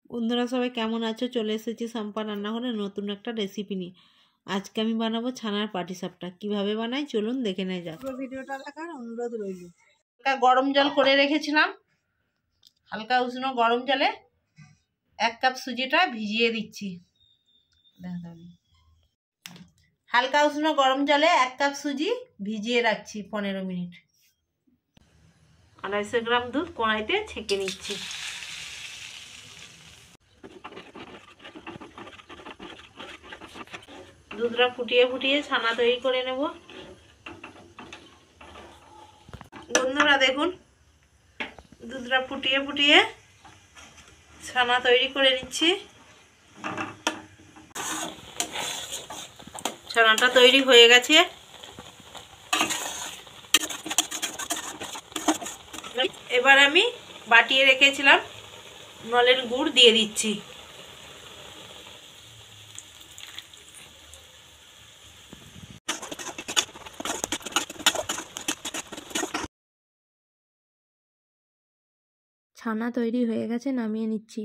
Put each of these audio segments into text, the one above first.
বন্ধুরা সবাই কেমন আছো? চলে এসেছি সম্পা রান্নাঘরে নতুন একটা রেসিপি নিয়ে। আজকে আমি বানাবো ছানার পাটিসাপটা। কিভাবে বানাই চলুন দেখে নেওয়া যাক। ভিডিওটা দেখার অনুরোধ রইল। হালকা গরম জল করে রেখেছিলাম, হালকা উষ্ণ গরম জলে 1 কাপ সুজিটা ভিজিয়ে দিচ্ছি। হালকা উষ্ণ গরম জলে 1 কাপ সুজি ভিজিয়ে রাখছি 15 মিনিট। 250 গ্রাম দুধ কড়াইতে ছেঁকে নিচ্ছি। দুধটা ফুটিয়ে ফুটিয়ে ছানা তৈরি করে নেব। বন্ধুরা দেখুন, দুধটা ফুটিয়ে ফুটিয়ে ছানা তৈরি করে নিচ্ছি। ছানাটা তৈরি হয়ে গেছে। এবার আমি বাটিয়ে রেখেছিলাম নলের গুড় দিয়ে দিচ্ছি। ছানা তৈরি হয়ে গেছে, নামিয়ে নিচ্ছি।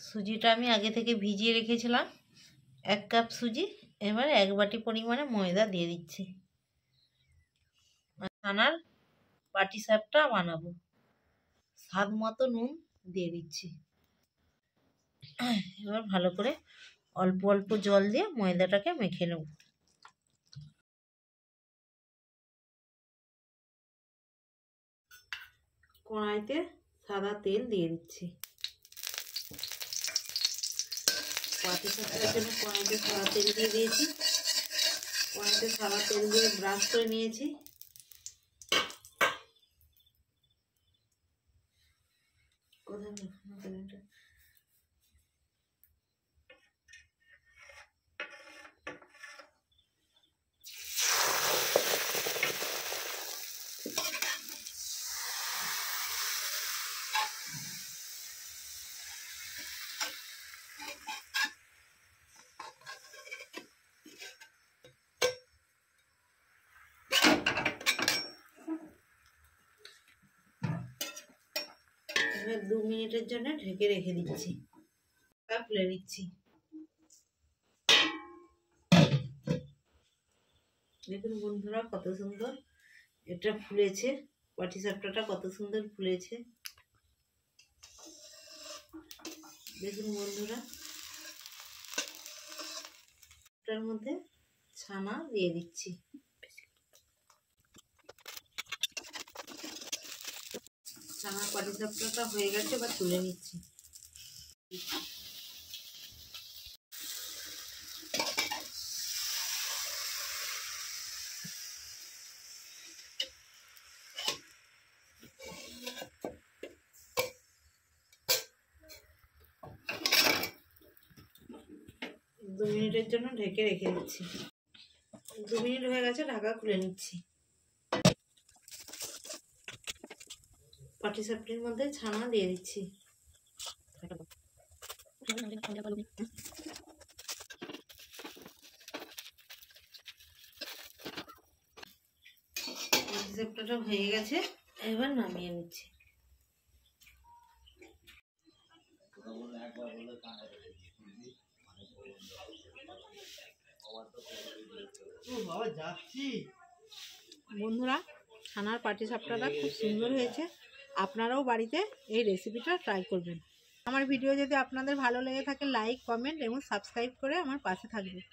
সুজিটা আমি আগে থেকে ভিজিয়ে রেখেছিলাম 1 কাপ সুজি। এবার 1 বাটি পরিমাণে ময়দা দিয়ে দিচ্ছি। ছানার পাটিসাপটা বানাবো। স্বাদ মতো নুন দিয়ে দিচ্ছি। এবার ভালো করে অল্প অল্প জল দিয়ে ময়দাটাকে মেখে নেব। কড়াইতে সাদা তেল দিয়ে দিচ্ছি। পাটিসাপটার জন্য কড়াইতে সাদা তেল দিয়ে দিয়েছি। কড়াইতে সাদা তেল দিয়ে ব্রাশ করে নিয়েছি। এবার 2 মিনিটের জন্য ঢেকে রেখে দিচ্ছি। খুলে নিচ্ছি। দেখুন বন্ধুরা কত সুন্দর এটা ফুলেছে। পাটিসাপটাটা কত সুন্দর ফুলেছে দেখুন বন্ধুরা। এটার মধ্যে ছানা দিয়ে দিচ্ছি। ছানার পাটিসাপটাটা হয়ে গেছে, এবার তুলে নিচ্ছি। দু মিনিটের জন্য ঢেকে রেখে দিচ্ছি। 2 মিনিট হয়ে গেছে, ঢাকা খুলে নিচ্ছি। পাটিসাপটির মধ্যে ছানা দিয়ে দিচ্ছি। পাটিসাপটাটা হয়ে গেছে, এবার নামিয়ে নিচ্ছি। বন্ধুরা ছানার পাটিসাপটাটা খুব সুন্দর হয়েছে। আপনারাও বাড়িতে এই রেসিপিটা ট্রাই করবেন। আমার ভিডিও যদি আপনাদের ভালো লেগে থাকে লাইক, কমেন্ট এবং সাবস্ক্রাইব করে আমার পাশে থাকবেন।